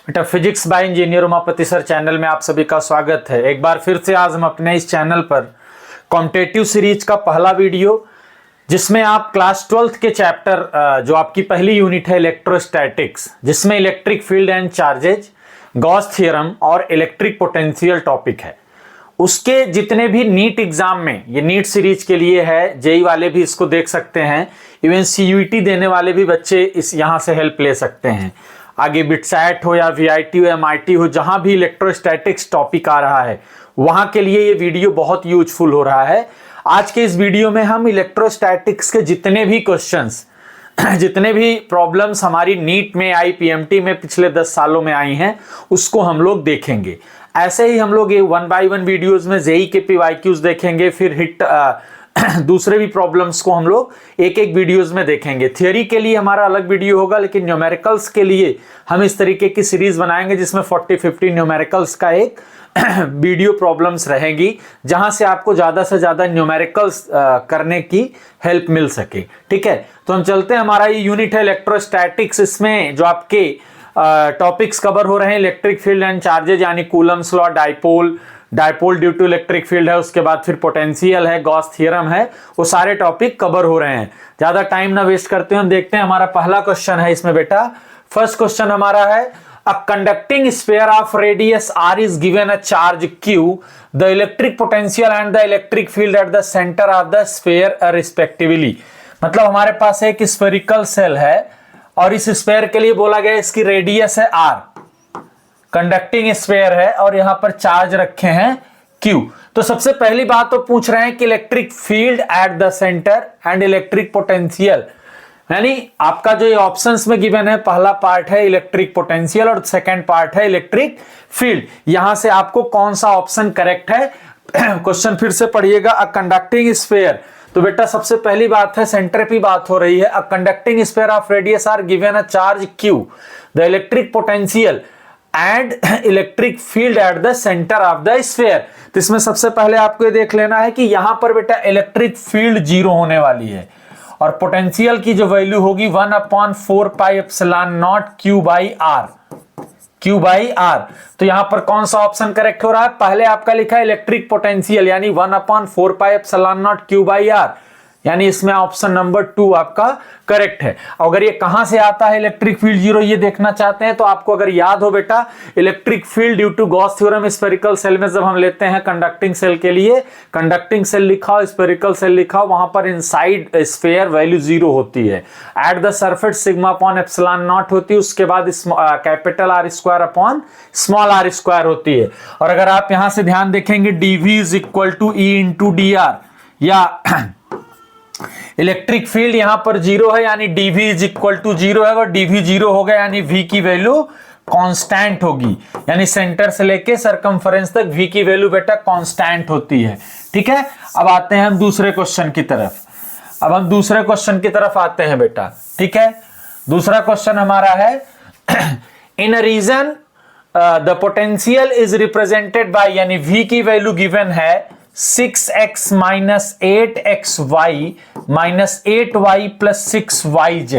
बेटा physics bye engineer Umapati sir channel में आप सभी का स्वागत है। एक बार फिर से आज हम अपने इस चैनल पर कॉम्पिटिटिव सीरीज का पहला वीडियो जिसमें आप क्लास 12th के चैप्टर जो आपकी पहली यूनिट है इलेक्ट्रोस्टैटिक्स, जिसमें electric field and charges, Gauss theorem और इलेक्ट्रिक पोटेंशियल टॉपिक है, उसके जितने भी नीट एग्जाम में, ये नीट सीरीज के लिए है, जेई वाले भी इसको देख सकते हैं, इवन सीयूईटी देने वाले भी बच्चे इस यहाँ से हेल्प ले सकते हैं। आगे बिटसैट हो या वीआईटी हो या एमआईटी हो, जहां भी इलेक्ट्रोस्टैटिक्स टॉपिक आ रहा है वहां के लिए ये वीडियो बहुत यूजफुल हो रहा है। आज के इस वीडियो में हम इलेक्ट्रोस्टैटिक्स के जितने भी क्वेश्चंस, जितने भी प्रॉब्लम्स हमारी नीट में आई, पीएमटी में पिछले 10 सालों में आई हैं, उसको हम लोग देखेंगे। ऐसे ही हम लोग ये 1 बाय 1 वीडियोस में जेई के पीवाईक्यूज देखेंगे, फिर हिट दूसरे भी प्रॉब्लम्स को हम लोग एक एक वीडियोस में देखेंगे। थियरी के लिए हमारा अलग वीडियो होगा, लेकिन न्यूमेरिकल्स के लिए हम इस तरीके की सीरीज बनाएंगे जिसमें 40-50 न्यूमेरिकल्स का एक वीडियो प्रॉब्लम्स रहेंगी, जहां से आपको ज्यादा से ज्यादा न्यूमेरिकल्स करने की हेल्प मिल सके। ठीक है, तो हम चलते हैं। हमारा ये यूनिट है इलेक्ट्रोस्टैटिक्स। इसमें जो आपके टॉपिक्स कवर हो रहे हैं, इलेक्ट्रिक फील्ड एंड चार्जेज यानी Coulomb's law, dipole due to electric field है, उसके बाद फिर पोटेंशियल है, गॉस थ्योरम है, वो सारे टॉपिक कवर हो रहे हैं। ज्यादा टाइम ना वेस्ट करते हैं, हम देखते हैं। हमारा पहला क्वेश्चन है इसमें बेटा, फर्स्ट क्वेश्चन हमारा है, a conducting sphere of radius r is given a charge q, the electric potential and the electric field at the center of the sphere respectively। मतलब हमारे पास एक स्फेरिकल सेल है और इस स्फीयर के लिए बोला गया इसकी रेडियस है r, कंडक्टिंग स्फीयर है और यहां पर चार्ज रखे हैं Q। तो सबसे पहली बात तो पूछ रहे हैं कि electric field at the centre and electric potential, यानी आपका जो ये ऑप्शंस में गिवन है, पहला पार्ट है इलेक्ट्रिक पोटेंशियल और सेकंड पार्ट है इलेक्ट्रिक फील्ड। यहां से आपको कौन सा ऑप्शन करेक्ट है क्वेश्चन फिर से पढ़िएगा। अ कंडक्टिंग स्फीयर, तो बेटा सबसे पहली बात है सेंटर की बात हो रही है। A conducting sphere of radius R given a charge Q, the electric potential and electric field at the centre of the sphere. तो इसमें सबसे पहले आपको ये देख लेना है कि यहां पर बेटा इलेक्ट्रिक फील्ड 0 होने वाली है और पोटेंशियल की जो वैल्यू होगी 1/4πε0 Q बाई आर। तो यहां पर कौन सा ऑप्शन करेक्ट हो रहा है? पहले आपका लिखा है इलेक्ट्रिक पोटेंशियल यानी 1/4πε0 Q बाई आर, यानी इसमें ऑप्शन नंबर 2 आपका करेक्ट है। अगर ये कहां से आता है इलेक्ट्रिक फील्ड 0, ये देखना चाहते हैं तो आपको अगर याद हो बेटा, electric field due to Gauss theorem spherical shell में जब हम लेते हैं कंडक्टिंग सेल के लिए, कंडक्टिंग सेल लिखा हो, स्फेरिकल सेल लिखा हो, वहां पर इनसाइड स्फीयर वैल्यू 0 होती है, at the surface sigma upon epsilon naught होती है, उसके बाद capital R square upon small r square होती है। और अगर आप यहां से ध्यान देखेंगे dv is equal to E into d r, या इलेक्ट्रिक फील्ड यहां पर 0 है यानी dv इज इक्वल टू 0 है, और dv 0 हो गया यानी v की वैल्यू कांस्टेंट होगी, यानी सेंटर से लेके सरकमफरेंस तक v की वैल्यू बेटा कांस्टेंट होती है। ठीक है, अब आते हैं हम दूसरे क्वेश्चन की तरफ। अब हम दूसरे क्वेश्चन की तरफ आते हैं बेटा। ठीक है, दूसरा क्वेश्चन हमारा है, in a region the potential is represented by, यानी v की वैल्यू गिवन है 6x minus 8xy minus 8y plus 6yz।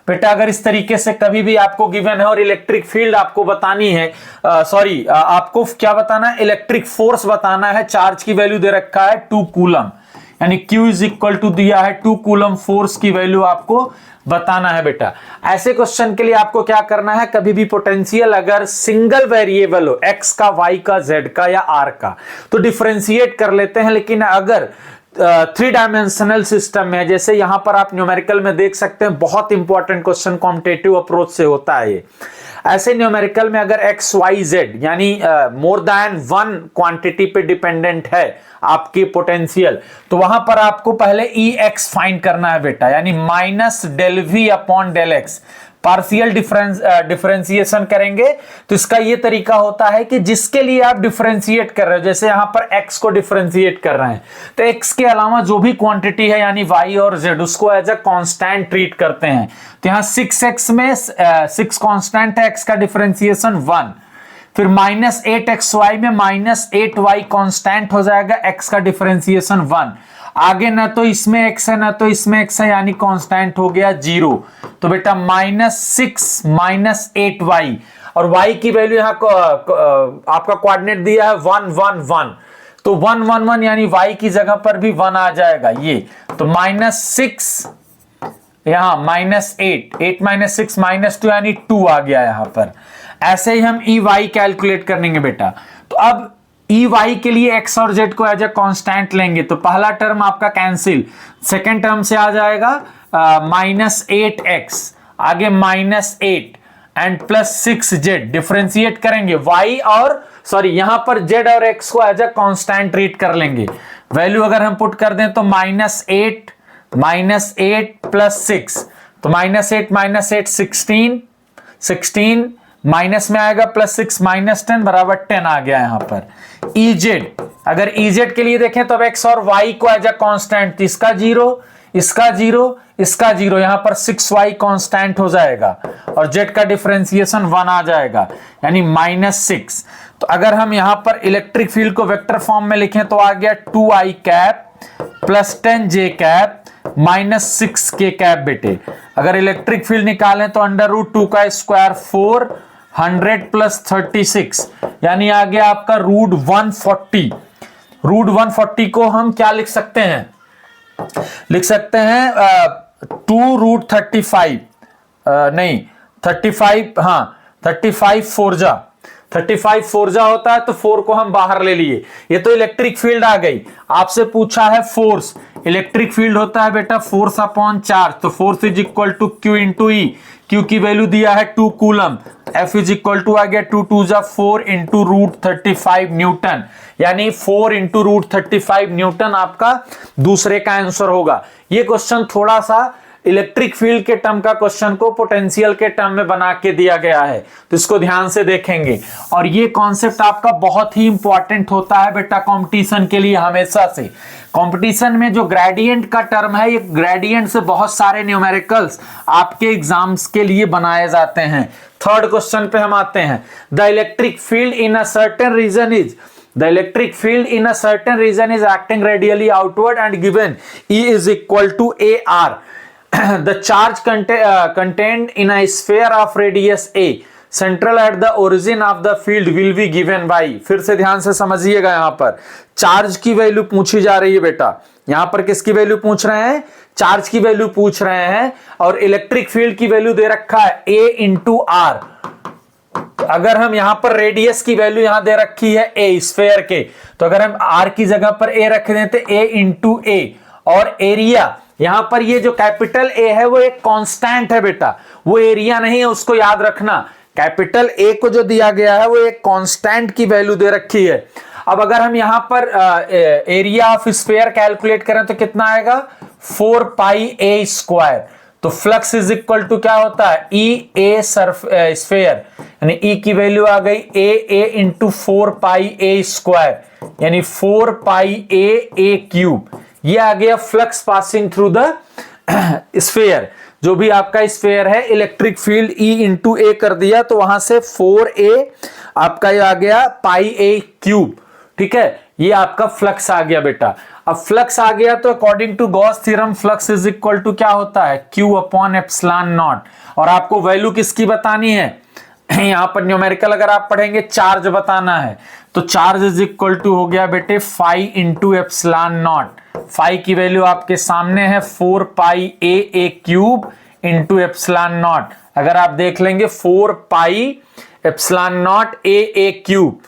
बेटा अगर इस तरीके से कभी भी आपको गिवन है और इलेक्ट्रिक फील्ड आपको बतानी है, आपको क्या बताना है, इलेक्ट्रिक फोर्स बताना है, चार्ज की वैल्यू दे रखा है 2 कूलम, यानी Q इज इक्वल टू दिया है 2 कूलम, फोर्स की वैल्यू आपको बताना है बेटा। ऐसे क्वेश्चन के लिए आपको क्या करना है, कभी भी पोटेंशियल अगर सिंगल वेरिएबल हो, x का, y का, z का या r का, तो डिफरेंशिएट कर लेते हैं। लेकिन अगर 3 डायमेंशनल सिस्टम में, जैसे यहां पर आप न्यूमेरिकल में देख सकते हैं, बहुत इंपॉर्टेंट क्वेश्चन कॉम्पिटिटिव अप्रोच से होता है ये। ऐसे न्यूमेरिकल में अगर x y z यानी मोर देन 1 क्वांटिटी पे डिपेंडेंट है आपकी पोटेंशियल, तो वहां पर आपको पहले Ex फाइंड करना है बेटा, यानी minus del V upon del x. Partial differentiation करेंगे तो इसका ये तरीका होता है कि जिसके लिए आप डिफरेंशिएट कर रहे हो, जैसे यहां पर x को डिफरेंशिएट कर रहे हैं, तो x के अलावा जो भी क्वांटिटी है यानी y और z, उसको एज अ कांस्टेंट ट्रीट करते हैं। तो यहां 6x में 6 कांस्टेंट है, x का डिफरेंशिएशन 1, फिर माइनस 8xy में माइनस 8y कांस्टेंट हो जाएगा, x का डिफरेंशिएशन 1, आगे ना तो इसमें x है ना तो इसमें x है, यानी कांस्टेंट हो गया 0। तो बेटा -6 - 8y, और y की वैल्यू यहाँ आपका कोऑर्डिनेट दिया है 1 1 1, तो 1 1 1 यानी y की जगह पर भी 1 आ जाएगा ये, तो -6 यहां -8, 8 - 6 -2 यानी 2 आ गया यहां पर। ऐसे ही हम EY कैलकुलेट करेंगे बेटा। तो अब EY के लिए x और z को एज ए कांस्टेंट लेंगे, तो पहला टर्म आपका कैंसिल, सेकेंड टर्म से आ जाएगा -8x, आगे -8 एंड +6z, डिफरेंशिएट करेंगे y और यहां पर z और x को एज ए कांस्टेंट ट्रीट कर लेंगे। वैल्यू अगर हम पुट कर दें तो -8 +6, तो -8 -8 16, 16 माइनस में आएगा +6 -10 बराबर 10 आ गया यहां पर। EZ, अगर EZ के लिए देखें तो अब x और y को एज ए कांस्टेंट, तो इसका 0, इसका 0, इसका 0, यहां पर 6y कांस्टेंट हो जाएगा और z का डिफरेंशिएशन 1 आ जाएगा यानी -6। तो अगर हम यहां पर इलेक्ट्रिक फील्ड को वेक्टर फॉर्म में लिखें तो आ गया 2i cap +10j cap -6k बेटे। अगर इलेक्ट्रिक फील्ड निकालें तो √2 का स्क्वायर 400 + 36 यानी आ गया आपका √140। √140 को हम क्या लिख सकते हैं, लिख सकते हैं 2√35, नहीं 35, हाँ 35 4जा होता है, तो 4 को हम बाहर ले लिए। ये तो इलेक्ट्रिक फील्ड आ गई। आपसे पूछा है फोर्स, इलेक्ट्रिक फील्ड होता है बेटा फोर्स अपॉन चार्ज, तो force is equal to Q into E. Q की वैल्यू दिया है 2 coulomb, F is equal to आ गया 2 2 जा 4 इंटू √35 न्यूटन, यानी 4 इंटू √35 न्यूटन आपका दूसरे का आंसर होगा। ये क्वेश्चन थोड़ा सा इलेक्ट्रिक फील्ड के टर्म का क्वेश्चन को पोटेंशियल के टर्म में बना के दिया गया है, तो इसको ध्यान से देखेंगे। और ये कॉन्सेप्ट आपका बहुत ही इंपॉर्टेंट होता है बेटा कंपटीशन के लिए हमेशा से। कंपटीशन में जो ग्रेडियंट का टर्म है, ये ग्रेडियंट से बहुत सारे न्यूमेरिकल्स आपके एग्जाम्स के लिए बनाए जाते हैं। थर्ड क्वेश्चन पे हम आते हैं। The electric field in a certain region is, the electric field in a certain region is acting radially outward and given E is equal to AR. The charge contained in a sphere of radius A central at the origin of the field will be given by, फिर से ध्यान से समझिएगा, यहां पर charge की value पूछी जा रही है बेटा। यहां पर किसकी वैल्यू पूछ रहे हैं, चार्ज की वैल्यू पूछ रहे हैं, और इलेक्ट्रिक फील्ड की वैल्यू दे रखा है A इंटू आर। अगर हम यहां पर रेडियस की वैल्यू यहां दे रखी है A स्फेयर के, तो अगर हम R की जगह पर A रख दें तो A इंटू A, और एरिया यहां पर ये जो कैपिटल A है वो एक कांस्टेंट है बेटा, वो एरिया नहीं है, उसको याद रखना। कैपिटल A को जो दिया गया है वो एक कांस्टेंट की वैल्यू दे रखी है। अब अगर हम यहां पर एरिया ऑफ स्फीयर कैलकुलेट करें तो कितना आएगा 4πa स्क्वायर। तो फ्लक्स इज इक्वल टू क्या होता है E A स्फीयर, यानी E की वैल्यू आ गई A इंटू 4πa स्क्वायर, यानी 4πa क्यूब। ये आ गया flux passing through the sphere. जो भी आपका स्फीयर है, electric field E into A कर दिया, तो वहां से 4a आपका ये आ गया πa क्यूब। ठीक है, ये आपका फ्लक्स आ गया बेटा। अब फ्लक्स आ गया तो according to Gauss theorem flux is equal to क्या होता है Q अपॉन एप्सिलॉन नॉट। और आपको वैल्यू किसकी बतानी है, यहां पर न्यूमेरिकल अगर आप पढ़ेंगे चार्ज बताना है, तो चार्ज इज इक्वल टू हो गया बेटे phi into epsilon naught. Phi की वैल्यू आपके सामने है 4πa cube into epsilon not. अगर आप देख लेंगे 4π एप्सिलॉन नॉट a क्यूब,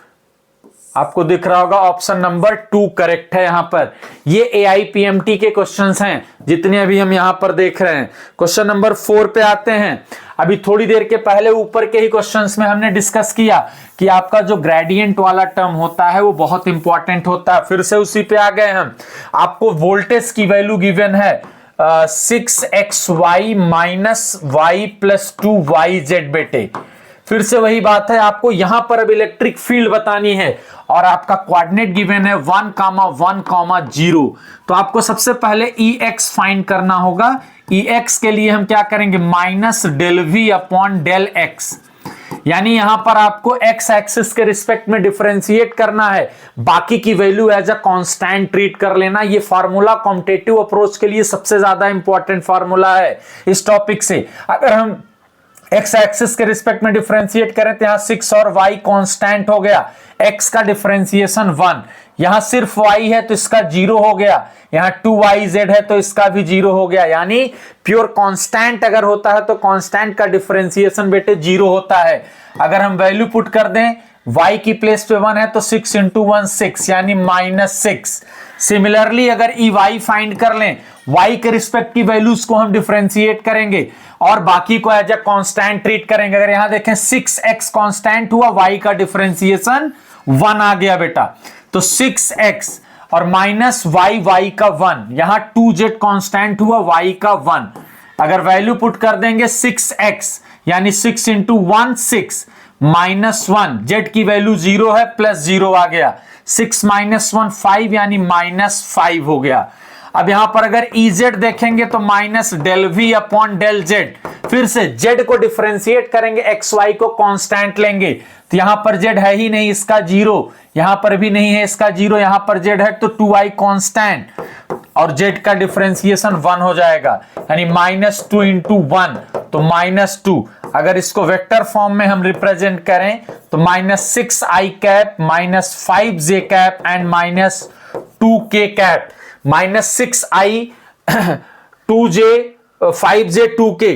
आपको दिख रहा होगा ऑप्शन नंबर 2 करेक्ट है। यहां पर ये AIPMT के क्वेश्चंस हैं जितने अभी हम यहां पर देख रहे हैं। क्वेश्चन नंबर 4 पे आते हैं। अभी थोड़ी देर के पहले ऊपर के ही क्वेश्चंस में हमने डिस्कस किया कि आपका जो ग्रेडियंट वाला टर्म होता है वो बहुत इंपॉर्टेंट होता है। फिर से उसी पे आ गए हम। आपको वोल्टेज की वैल्यू गिवन है 6xy minus y plus 2yz बेटे। फिर से वही बात है, आपको यहां पर अब इलेक्ट्रिक फील्ड बतानी है और आपका कोऑर्डिनेट गिवन है 1, 0। तो आपको सबसे पहले Ex फाइंड करना होगा। Ex के लिए हम क्या करेंगे minus del V upon del x, यानी यहां पर आपको x एक्सिस के रिस्पेक्ट में डिफरेंशिएट करना है, बाकी की value as a constant treat कर लेना। ये फार्मूला कॉम्पिटिटिव अप्रोच के लिए सबसे ज्यादा इंपॉर्टेंट फार्मूला है इस टॉपिक से। अगर हम एक्स एक्सिस के रिस्पेक्ट में डिफरेंशिएट करें तो यहां 6 और y कांस्टेंट हो गया, x का डिफरेंशिएशन 1, यहां सिर्फ y है तो इसका 0 हो गया, यहां 2yz है तो इसका भी 0 हो गया। यानी प्योर कांस्टेंट अगर होता है तो कांस्टेंट का डिफरेंशिएशन बेटे 0 होता है। अगर हम वैल्यू पुट कर दें y की प्लेस पे 1 है तो 6 इंटू 1 6 यानी -6। सिमिलरली अगर y फाइंड कर लें, y के रिस्पेक्ट की वैल्यूज को हम डिफरेंशिएट करेंगे और बाकी को एज ए कांस्टेंट ट्रीट करेंगे। अगर यहां देखें 6x कांस्टेंट हुआ, y का डिफरेंशिएशन 1 आ गया बेटा, तो 6x और माइनस y का 1, यहां 2z कांस्टेंट हुआ, y का 1। अगर वैल्यू पुट कर देंगे 6x यानी 6 इंटू 1 6 -1, z की वैल्यू 0 है, प्लस 0 आ गया, 6 - 1 5 यानी -5 हो गया। अब यहां पर अगर Ez देखेंगे तो minus del V upon del z, फिर से z को डिफरेंशिएट करेंगे, एक्स वाई को कांस्टेंट लेंगे, तो यहां पर z है ही नहीं, इसका 0, यहां पर भी नहीं है, इसका 0, यहां पर z है तो 2y कांस्टेंट और z का डिफरेंशिएशन 1 हो जाएगा, यानी -2 इंटू 1 तो -2। अगर इसको वेक्टर फॉर्म में हम रिप्रेजेंट करें तो -6i cap -5j cap and -2k cap, -6i 2j 5j 2k।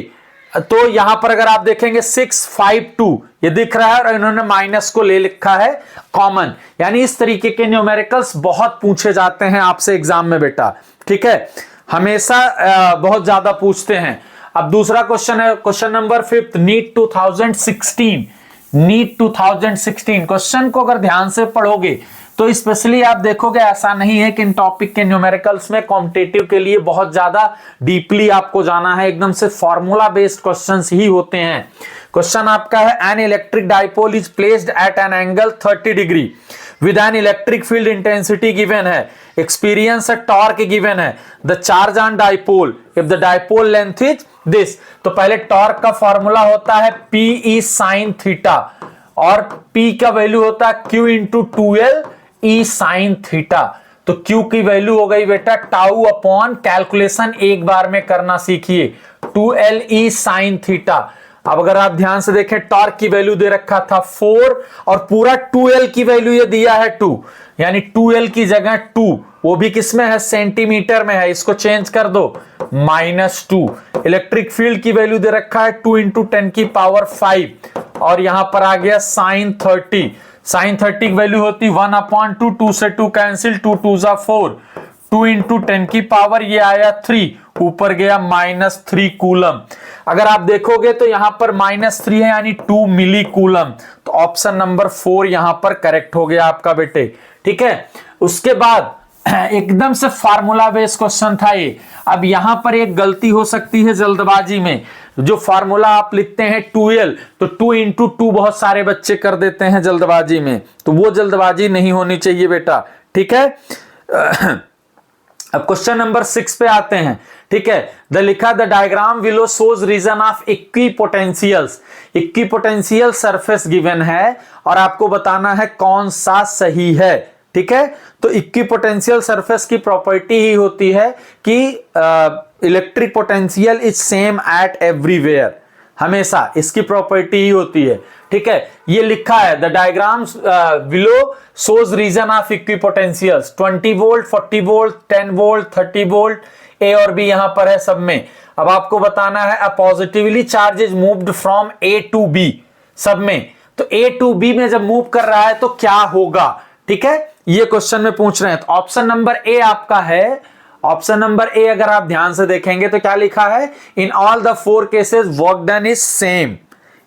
तो यहां पर अगर आप देखेंगे 652 ये दिख रहा है और इन्होंने माइनस को ले लिखा है कॉमन। यानी इस तरीके के न्यूमेरिकल्स बहुत पूछे जाते हैं आपसे एग्जाम में बेटा, ठीक है, हमेशा बहुत ज्यादा पूछते हैं। अब दूसरा क्वेश्चन है question number 5, NEET 2016। NEET 2016 question को अगर ध्यान से पढ़ोगे तो स्पेशली आप देखोगे ऐसा नहीं है कि इन टॉपिक के न्यूमेरिकल्स में कॉम्पिटिटिव के लिए बहुत ज्यादा डीपली आपको जाना है, एकदम से फॉर्मूला बेस्ड क्वेश्चंस ही होते हैं। क्वेश्चन आपका है an electric dipole is placed at an angle 30 degree with N electric field intensity given है, एक्सपीरियंस टॉर्क गिवन है, the charge on dipole if the dipole length is this. तो पहले torque का formula होता है P E sin theta और P का value होता है Q into 2L E sin theta. तो Q की वैल्यू हो गई बेटा टाउ अपॉन, कैलकुलेशन एक बार में करना सीखिए, 2L E sin थीटा। अब अगर आप ध्यान से देखें टॉर्क की वैल्यू दे रखा था 4 और पूरा 2L की वैल्यू ये दिया है 2, यानी 2L की जगह 2, वो भी किसमें है, सेंटीमीटर में है, इसको चेंज कर दो -2। इलेक्ट्रिक फील्ड की वैल्यू दे रखा है 2 इंटू 10 की पावर 5 और यहां पर आ गया sin 30। sin 30 की वैल्यू होती 1/2, 2 से 2 कैंसिल, 2 2 जा 4, 2 इंटू 10 की पावर ये आया 3, ऊपर गया -3 कूलम। अगर आप देखोगे तो यहां पर -3 है यानी 2 मिली कूलम, तो ऑप्शन नंबर 4 यहां पर करेक्ट हो गया आपका बेटे, ठीक है। उसके बाद एकदम से फार्मूला बेस्ड क्वेश्चन था ये। अब यहां पर एक गलती हो सकती है जल्दबाजी में, जो फार्मूला आप लिखते हैं 2L तो 2 इंटू 2 बहुत सारे बच्चे कर देते हैं जल्दबाजी में, तो वो जल्दबाजी नहीं होनी चाहिए बेटा, ठीक है। अब क्वेश्चन नंबर 6 पे आते हैं, ठीक है। द लिखा the diagram below shows region of equipotentials, equipotential surface given है और आपको बताना है कौन सा सही है, ठीक है। तो इक्विपोटेंशियल सरफेस की प्रॉपर्टी ही होती है कि electric potential is same at everywhere, हमेशा इसकी प्रॉपर्टी ही होती है, ठीक है। ये लिखा है the diagrams below shows region of equipotentials, 20 volt 40 volt 10 volt 30 volt, A और बी यहां पर है सब में। अब आपको बताना है a positively charge is moved from A to B, सब में, तो ए टू बी में जब मूव कर रहा है तो क्या होगा, ठीक है, ये क्वेश्चन में पूछ रहे हैं। तो ऑप्शन नंबर ए आपका है, ऑप्शन नंबर ए अगर आप ध्यान से देखेंगे तो क्या लिखा है, in all the 4 cases work done is same,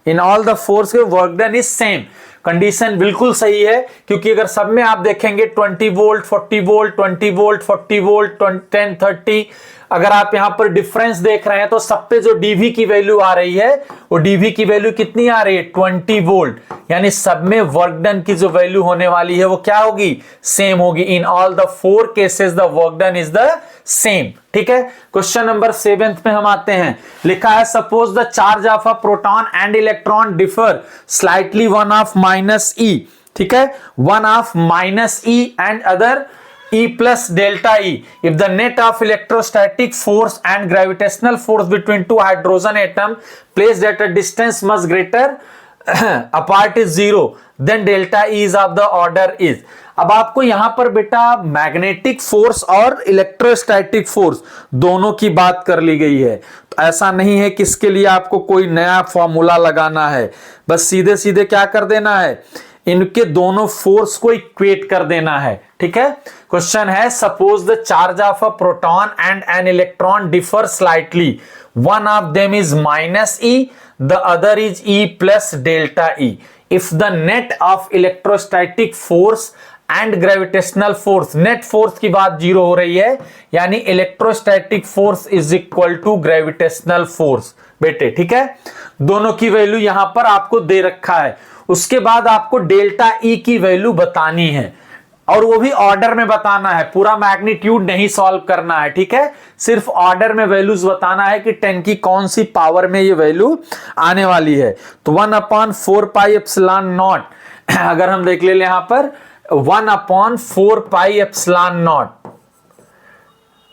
in all the 4 work done is same. Condition बिल्कुल सही है, क्योंकि अगर सब में आप देखेंगे 20 वोल्ट 40 वोल्ट 20 वोल्ट 40 वोल्ट 10 30, अगर आप यहां पर डिफरेंस देख रहे हैं तो सब पे जो डीवी की वैल्यू आ रही है वो डीवी की वैल्यू कितनी आ रही है 20 वोल्ट, यानी सब में वर्क डन की जो वैल्यू होने वाली है वो क्या होगी, सेम होगी। In all the 4 cases the work done is the same, ठीक है। क्वेश्चन नंबर 7 में हम आते हैं, लिखा है suppose the charge of a proton and electron differ slightly, one of -e, ठीक है, one of -e and other E plus delta E. If the net of electrostatic force and gravitational force between two hydrogen atoms placed at a distance much greater apart is zero, then delta E is of the order is. अब आपको यहां पर बेटा magnetic force और electrostatic force दोनों की बात कर ली गई है। तो ऐसा नहीं है कि इसके लिए आपको कोई नया फॉर्मूला लगाना है, बस सीधे सीधे क्या कर देना है, इनके दोनों फोर्स को इक्वेट कर देना है। ठीक है, क्वेश्चन है suppose the charge of a proton and an electron differ slightly, one of them is minus e, the other is e plus delta e. If the net of electrostatic force and gravitational force, net force की बात zero हो रही है, यानी electrostatic force is equal to gravitational force बेटे। ठीक है, दोनों की वैल्यू यहां पर आपको दे रखा है। उसके बाद आपको डेल्टा ई की वैल्यू बतानी है, और वो भी ऑर्डर में बताना है, पूरा मैग्नीट्यूड नहीं सॉल्व करना है। ठीक है, सिर्फ ऑर्डर में वैल्यूज बताना है कि 10 की कौन सी पावर में ये वैल्यू आने वाली है। तो 1/4 पाई एप्सिलॉन नॉट, अगर हम देख ले यहां पर 1/4 पाई एप्सिलॉन नॉट,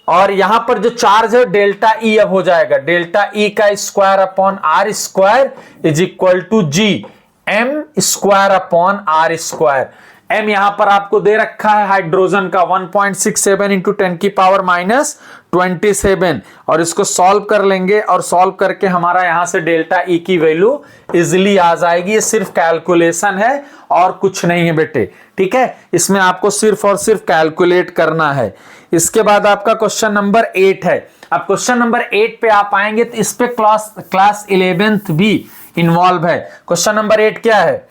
और यहां पर जो चार्ज है डेल्टा ई अब हो जाएगा, डेल्टा ई का square upon R square is equal to G M square upon R square. M यहां पर आपको दे रखा है हाइड्रोजन का 1.67 इंटू 10 की पावर माइनस 27, और इसको सॉल्व कर लेंगे, और सॉल्व करके हमारा यहां से डेल्टा ई की वैल्यू इजिली आ जाएगी। ये सिर्फ कैलकुलेशन है और कुछ नहीं है बेटे। ठीक है, इसमें आपको सिर्फ और सिर्फ कैलकुलेट करना है। इसके बाद आपका क्वेश्चन नंबर 8 है। अब क्वेश्चन नंबर 8 पे आप आएंगे तो इस पे क्लास 11th भी इन्वॉल्व है। क्वेश्चन नंबर 8 क्या है,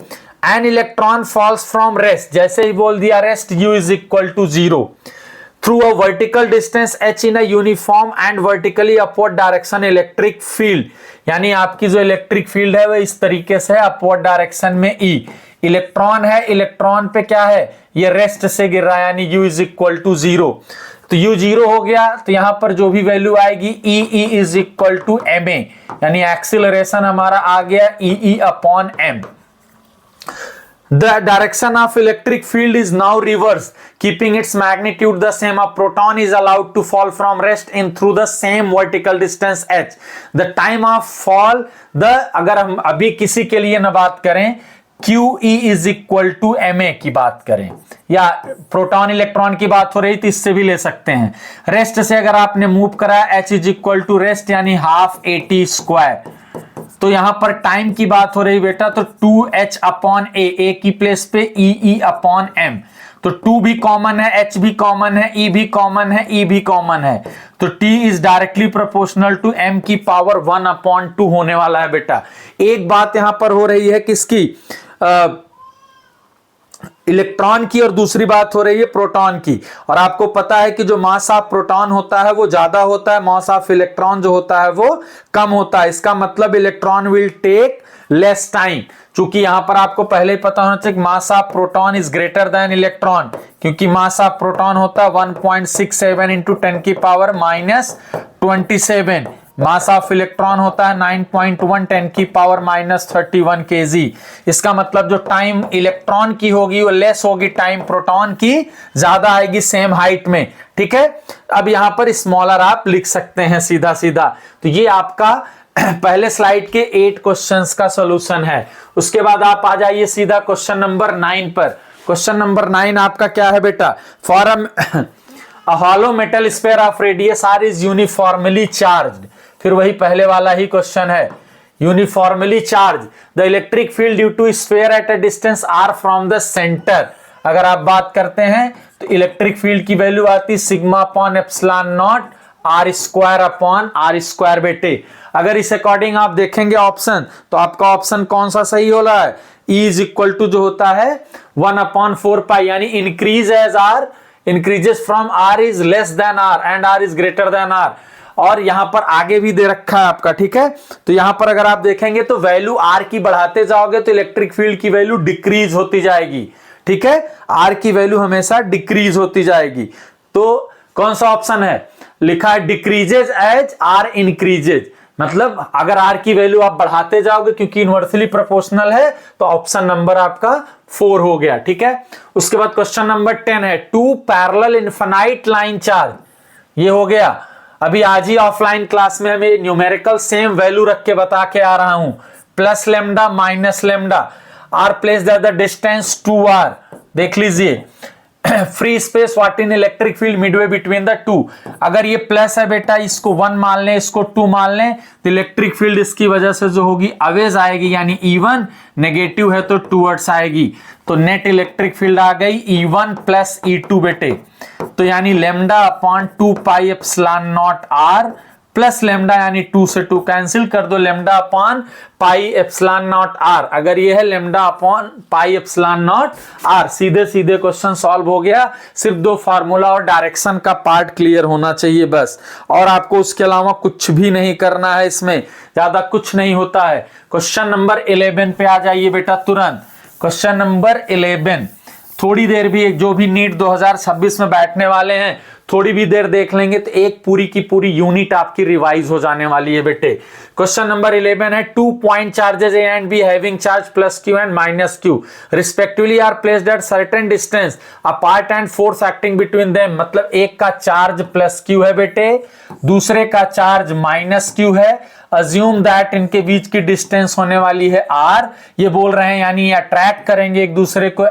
an electron falls from rest, जैसे ही बोल दिया rest u is equal to 0 through a vertical distance h in a uniform and vertically upward direction electric field, यानी आपकी जो इलेक्ट्रिक फील्ड है वह इस तरीके से अपवर्ड डायरेक्शन में E। इलेक्ट्रॉन है, इलेक्ट्रॉन पे क्या है, ये रेस्ट से गिर रहा है, यानी u इज इक्वल टू 0। तो u 0 हो गया, तो यहां पर जो भी वैल्यू आएगी E is equal to ma, यानी एक्सीलरेशन हमारा आ गया E अपॉन m। The direction of electric field is now reversed, keeping its magnitude the same. A proton is allowed to fall from rest in through the same vertical distance h. The time of fall, अगर हम अभी किसी के लिए न बात करें, QE is equal to ma की बात करें, या प्रोटॉन इलेक्ट्रॉन की बात हो रही तो इससे भी ले सकते हैं। रेस्ट से अगर आपने मूव करा h is equal to rest यानी हाफ AT स्क्वायर, तो यहां पर टाइम की बात हो रही बेटा, तो 2h अपॉन ए की प्लेस पे E अपॉन m, तो 2 भी कॉमन है, h भी कॉमन है, E भी कॉमन है, E भी कॉमन है, तो T is directly proportional to m की पावर 1/2 होने वाला है बेटा। एक बात यहां पर हो रही है किसकी, इलेक्ट्रॉन की, और दूसरी बात हो रही है प्रोटॉन की। और आपको पता है कि जो मास ऑफ प्रोटॉन होता है वो ज्यादा होता है, मास ऑफ इलेक्ट्रॉन जो होता है वो कम होता है। इसका मतलब electron will take less time, क्योंकि यहां पर आपको पहले ही पता होना चाहिए mass of proton is greater than electron, क्योंकि मास ऑफ प्रोटॉन होता है 1.67 इंटू 10 की power minus 27, mass of electron होता है 9.1 10 की पावर माइनस 31 kg। इसका मतलब जो टाइम इलेक्ट्रॉन की होगी वो लेस होगी, टाइम प्रोटॉन की ज्यादा आएगी सेम हाइट में। ठीक है, अब यहां पर स्मॉलर आप लिख सकते हैं सीधा सीधा। तो ये आपका पहले स्लाइड के 8 क्वेश्चंस का सॉल्यूशन है। उसके बाद आप आ जाइए सीधा क्वेश्चन नंबर 9 पर। क्वेश्चन नंबर 9 आपका क्या है बेटा, for a hollow metal sphere of radius r is uniformly charged, फिर वही पहले वाला ही क्वेश्चन है, uniformly charge the electric field due to sphere at a distance r from the centre. अगर आप बात करते हैं तो इलेक्ट्रिक फील्ड की वैल्यू आती sigma upon epsilon naught r square upon r square बेटे। अगर इस अकॉर्डिंग आप देखेंगे ऑप्शन, तो आपका ऑप्शन कौन सा सही हो रहा है, E इज इक्वल टू जो होता है 1/4 पाई, यानी increase as r increases from r is less than r and r is greater than r। और यहां पर आगे भी दे रखा है आपका, ठीक है। तो यहां पर अगर आप देखेंगे तो वैल्यू r की बढ़ाते जाओगे तो इलेक्ट्रिक फील्ड की वैल्यू डिक्रीज होती जाएगी, ठीक है, r की वैल्यू हमेशा डिक्रीज होती जाएगी। तो कौन सा ऑप्शन है, लिखा है डिक्रीजेज एज r इंक्रीजेज, मतलब अगर आर की वैल्यू आप बढ़ाते जाओगे क्योंकि इनवर्सली प्रोपोर्शनल है, तो ऑप्शन नंबर आपका 4 हो गया। ठीक है, उसके बाद क्वेश्चन नंबर 10 है, two parallel infinite line charge, ये हो गया। अभी आज ही ऑफलाइन क्लास में हमें न्यूमेरिकल सेम वैल्यू रख के बता के आ रहा हूं, plus lambda minus lambda, are placed at the distance 2r, देख लीजिए। Free space what in electric field midway between the two, अगर ये प्लस है बेटा, इसको 1 मान लें, इसको 2 मान लें, तो इलेक्ट्रिक फील्ड इसकी वजह से जो होगी अवेज आएगी, यानी E1, नेगेटिव है तो टूवर्ड्स आएगी, तो नेट इलेक्ट्रिक फील्ड आ गई E1 प्लस E2 बेटे, तो यानी लेमडा अपॉन 2 पाई epsilon naught r plus lambda, यानी 2 से 2 कैंसिल कर दो, lambda upon pi epsilon naught r, अगर ये है lambda upon pi epsilon naught r, सीधे सीधे क्वेश्चन सॉल्व हो गया। सिर्फ 2 फार्मूला और डायरेक्शन का पार्ट क्लियर होना चाहिए बस, और आपको उसके अलावा कुछ भी नहीं करना है, इसमें ज्यादा कुछ नहीं होता है। क्वेश्चन नंबर 11 पे आ जाइए बेटा तुरंत। क्वेश्चन नंबर 11 थोड़ी देर भी, जो भी नीट 2026 में बैठने वाले हैं, थोड़ी भी देर देख लेंगे तो एक पूरी की पूरी यूनिट आपकी रिवाइज हो जाने वाली है बेटे। क्वेश्चन नंबर 11 है, 2 point charges A and B having charge plus q and minus q respectively are placed at certain distance apart and force acting between them, मतलब एक का चार्ज प्लस क्यू है बेटे, दूसरे का चार्ज माइनस क्यू है। Assume that इनके बीच की डिस्टेंस होने वाली है r, ये बोल रहे हैं, यानी अट्रैक्ट करेंगे एक दूसरे को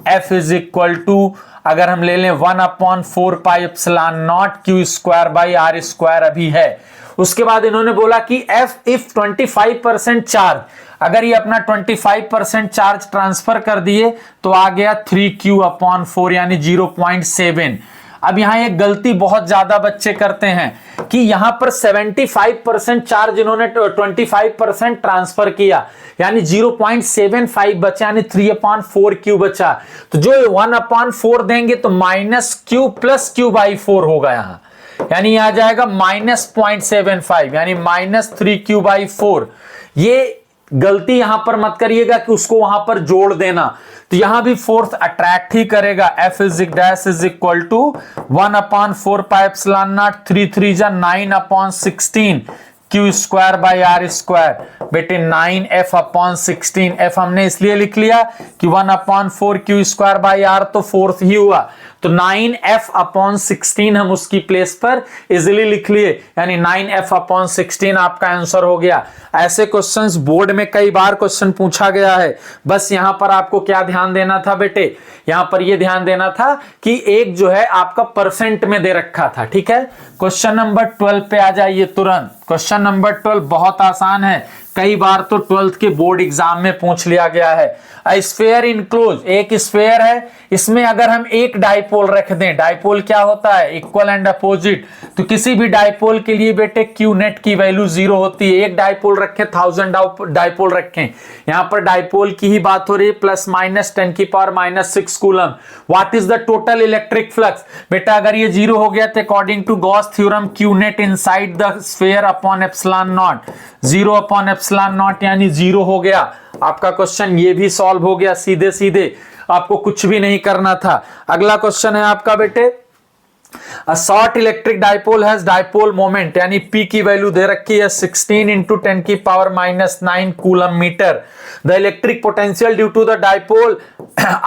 f इज इक्वल टू, अगर हम ले लें 1/4 pi epsilon naught q square by are square अभी है। उसके बाद इन्होंने बोला कि f इफ 25% चार्ज, अगर ये अपना 25% चार्ज ट्रांसफर कर दिए तो आ गया 3q/4 यानी 0.7। अब यहां एक गलती बहुत ज्यादा बच्चे करते हैं कि यहां पर 75% चार्ज इन्होंने 25% ट्रांसफर किया, यानी 0.75 बचा, यानी 3/4 बचा, तो जो 1/4 देंगे तो minus Q plus Q by 4 होगा यहां, यानी आ जाएगा -0.75, यानी -3q/4। ये गलती यहां पर मत करिएगा कि उसको वहां पर जोड़ देना, तो यहां भी फोर्स अट्रैक्ट ही करेगा। f is equal to 1/4 pi epsilon naught 3 जा 9/16 q square by are square, बेटे 9f/16, f हमने इसलिए लिख लिया कि 1/4 क्यू स्क्वायर बाई आर तो फोर्स ही हुआ, तो 9f/16 हम उसकी प्लेस पर इजिली लिख लिए, यानी 9f/16 आपका आंसर हो गया। ऐसे क्वेश्चंस बोर्ड में कई बार क्वेश्चन पूछा गया है, बस यहां पर आपको क्या ध्यान देना था बेटे, यहां पर यह ध्यान देना था कि एक जो है आपका परसेंट में दे रखा था। ठीक है, क्वेश्चन नंबर 12 पे आ जाइए तुरंत। क्वेश्चन नंबर 12 बहुत आसान है, कई बार तो 12th के बोर्ड एग्जाम में पूछ लिया गया है। स्फीयर इनक्लोज, एक स्फीयर है, इसमें अगर हम एक डाइपोल रख दें, डाइपोल क्या होता है, इक्वल एंड अपोजिट, तो किसी भी डाइपोल के लिए बेटे क्यू नेट की वैल्यू 0 होती है। एक डाइपोल रखें, 1000 डाइपोल रखें, यहां पर डाइपोल की ही बात हो रही है, +10⁻⁻⁶ coulomb. What is the total electric flux, बेटा अगर ये 0 हो गया तो according to Gauss theorem Q net inside the sphere upon epsilon naught, 0/एप्सिलॉन नॉट यानी 0 हो गया। आपका क्वेश्चन ये भी सॉल्व हो गया सीधे सीधे, आपको कुछ भी नहीं करना था। अगला क्वेश्चन है आपका बेटे, A short electric dipole has dipole moment, यानी P की वैल्यू दे रखी है 16 × 10⁻⁹ coulomb metre. The electric potential due to the dipole,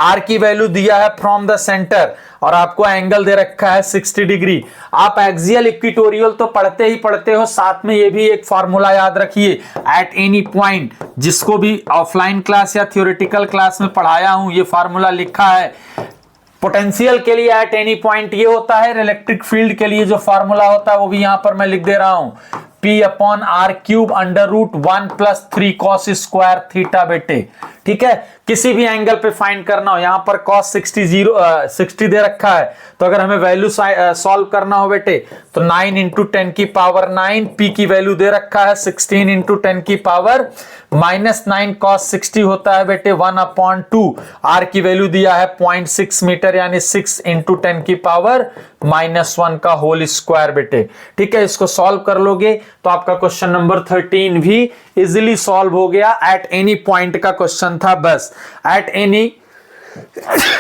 R की वैल्यू दिया है फ्रॉम द सेंटर, और आपको एंगल दे रखा है 60 डिग्री। आप एक्सियल इक्वेटोरियल तो पढ़ते ही पढ़ते हो, साथ में ये भी एक फॉर्मूला याद रखिए, एट एनी पॉइंट, जिसको भी ऑफलाइन क्लास या थियोरेटिकल क्लास में पढ़ाया हूं, ये फॉर्मूला लिखा है। पोटेंशियल के लिए एट एनी पॉइंट ये होता है, इलेक्ट्रिक फील्ड के लिए जो फॉर्मूला होता है वो भी यहां पर मैं लिख दे रहा हूं, P/r³ √1 + 3 cos² बेटे। ठीक है, किसी भी एंगल पे फाइंड करना हो, यहां पर cos 60 दे रखा है, तो अगर हमें वैल्यू सॉल्व करना हो बेटे तो 9 × 10⁹, P की वैल्यू दे रखा है 16 × 10⁻⁹ cos 60 होता है बेटे 1/2, R की वैल्यू दिया है 0.6 मीटर, यानी 6 × 10⁻⁻1 का होल स्क्वायर बेटे। ठीक है, इसको सॉल्व कर लोगे तो आपका क्वेश्चन नंबर 13 भी इजिली सॉल्व हो गया। एट एनी पॉइंट का क्वेश्चन था, बस at any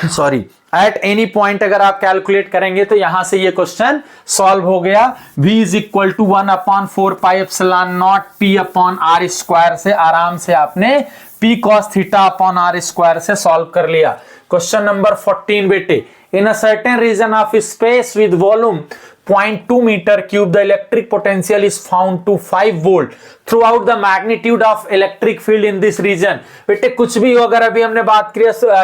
sorry, at any point अगर आप कैलकुलेट करेंगे तो यहां से ये क्वेश्चन सॉल्व हो गया। v is equal to 1/4 pi epsilon naught p upon r square से आराम से आपने p cos theta upon r square से सॉल्व कर लिया। क्वेश्चन नंबर 14 बेटे, in a certain region of space with volume 0.2 meter cube, the electric potential is found to 5 volt throughout the magnitude of electric field in this region। बेटे कुछ भी हो, अगर अभी हमने बात की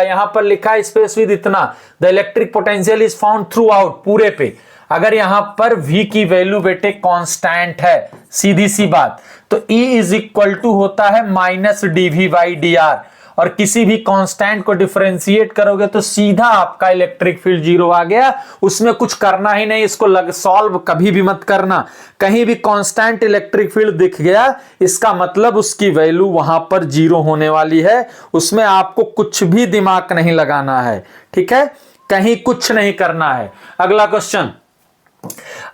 यहां पर लिखा है स्पेस विद इतना, the electric potential is found throughout पूरे पे, अगर यहां पर v की वैल्यू बेटे कांस्टेंट है, सीधी सी बात, तो E इज इक्वल टू होता है माइनस dv बाई dr, और किसी भी कांस्टेंट को डिफरेंशिएट करोगे तो सीधा आपका इलेक्ट्रिक फील्ड जीरो आ गया। उसमें कुछ करना ही नहीं, इसको सॉल्व कभी भी मत करना। कहीं भी कांस्टेंट इलेक्ट्रिक फील्ड दिख गया, इसका मतलब उसकी वैल्यू वहां पर जीरो होने वाली है। उसमें आपको कुछ भी दिमाग नहीं लगाना है, ठीक है, कहीं कुछ नहीं करना है। अगला question,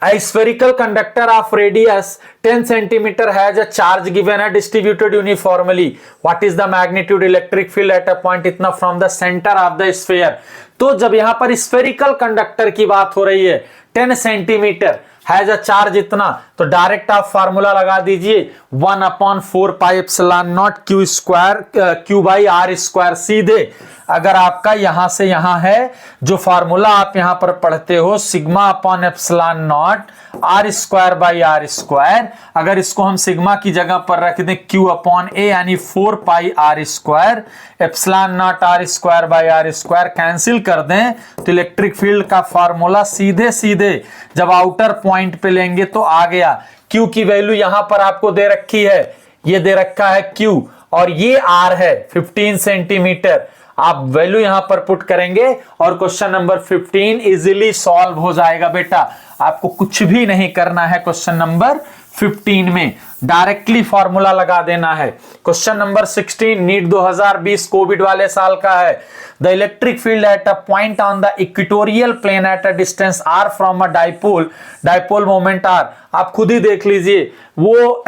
A spherical conductor of radius 10 centimeter has a charge given and distributed uniformly. What is the magnitude electric field at a point इतना from the center of the sphere। तो जब यहां पर spherical conductor की बात हो रही है, 10 सेंटीमीटर हैज अ चार्ज इतना, तो डायरेक्ट आप फार्मूला लगा दीजिए 1/4 pi epsilon naught q square q by are square. सीधे अगर आपका यहां से यहां है, जो फार्मूला आप यहां पर पढ़ते हो sigma upon epsilon naught are square by are square, अगर इसको हम सिग्मा की जगह पर रख दें क्यू अपॉन ए यानी 4 pi R square, epsilon naught are square by are square cancel कर दें, तो इलेक्ट्रिक फील्ड का फार्मूला सीधे सीधे जब आउटर पॉइंट पे लेंगे तो आ गया। क्यू की वैल्यू यहां पर आपको दे रखी है, ये दे रखा है क्यू और ये आर है 15 सेंटीमीटर। आप वैल्यू यहां पर पुट करेंगे और क्वेश्चन नंबर 15 इजीली सॉल्व हो जाएगा बेटा। आपको कुछ भी नहीं करना है क्वेश्चन नंबर 15 में, डायरेक्टली फॉर्मूला लगा देना है। क्वेश्चन नंबर 16 नीट 2020 कोविड वाले साल का है। The electric field at a point on the equatorial plane at a distance r from a dipole moment r। आप खुद ही देख लीजिए, वो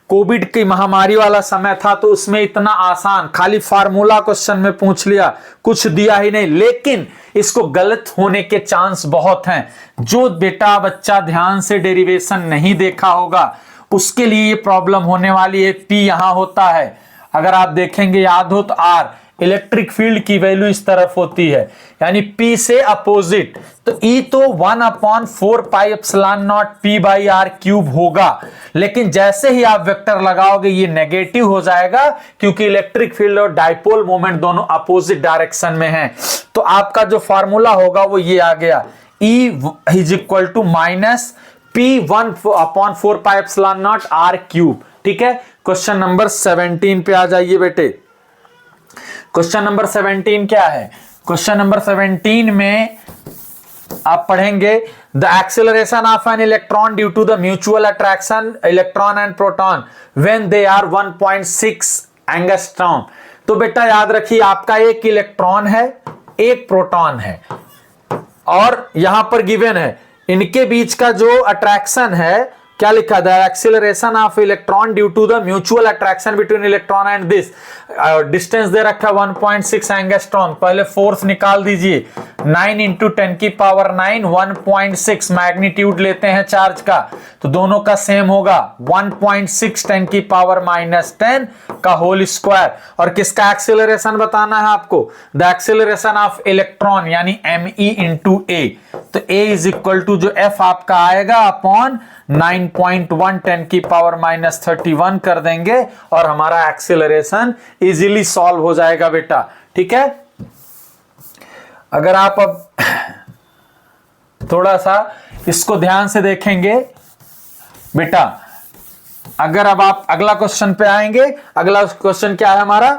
कोविड की महामारी वाला समय था तो उसमें इतना आसान खाली फार्मूला क्वेश्चन में पूछ लिया, कुछ दिया ही नहीं, लेकिन इसको गलत होने के चांस बहुत हैं। जो बेटा बच्चा ध्यान से डेरिवेशन नहीं देखा होगा उसके लिए ये प्रॉब्लम होने वाली है। P यहां होता है, अगर आप देखेंगे याद हो तो R, इलेक्ट्रिक फील्ड की वैल्यू इस तरफ होती है यानी P से अपोजिट, तो E तो 1/4 pi epsilon naught P by R cube होगा। लेकिन जैसे ही आप वेक्टर लगाओगे ये नेगेटिव हो जाएगा, क्योंकि इलेक्ट्रिक फील्ड और डाइपोल मोमेंट दोनों अपोजिट डायरेक्शन में हैं। तो आपका जो फार्मूला होगा वो ये आ गया, E is equal to minus P 1/4 pi epsilon naught R cube. ठीक है, क्वेश्चन नंबर 17 पे आ जाइए बेटे। क्वेश्चन नंबर 17 क्या है? क्वेश्चन नंबर 17 में आप पढ़ेंगे the acceleration of an electron due to the mutual attraction electron and proton when they are 1.6 angstrom. तो बेटा याद रखिए, आपका एक इलेक्ट्रॉन है, एक प्रोटॉन है, और यहां पर गिवन है इनके बीच का जो अट्रैक्शन है, क्या लिखा the acceleration of electron due to the mutual attraction between electron and this, distance दे रखा 1.6 एंगस्ट्रॉम। पहले फोर्स निकाल दीजिए, 9 × 10⁹ 1.6 मैग्नीट्यूड लेते हैं चार्ज का, तो दोनों का सेम होगा 1.6 10⁻⁻10 का होल स्क्वायर। और किसका एक्सीलरेशन बताना है आपको? द एक्सीलरेशन ऑफ इलेक्ट्रॉन यानी me × a। तो a इज इक्वल टू जो f आपका आएगा अपॉन 9.1 10⁻31 कर देंगे और हमारा एक्सीलरेशन इजीली सॉल्व हो जाएगा बेटा। ठीक है, अगर आप अब थोड़ा सा इसको ध्यान से देखेंगे बेटा, अगर अब आप अगला क्वेश्चन पे आएंगे, अगला क्वेश्चन क्या है हमारा?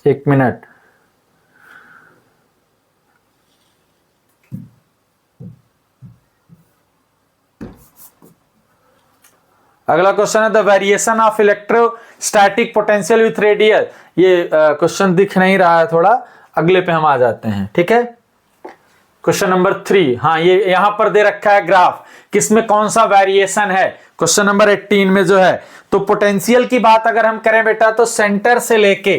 एक मिनट, अगला क्वेश्चन है the variation of electrostatic potential with radial. ये क्वेश्चन दिख नहीं रहा है, थोड़ा अगले पे हम आ जाते हैं। ठीक है, क्वेश्चन नंबर 3, हाँ ये यहां पर दे रखा है ग्राफ, किसमें कौन सा वेरिएशन है, क्वेश्चन नंबर 18 में जो है। तो पोटेंशियल की बात अगर हम करें बेटा, तो सेंटर से लेके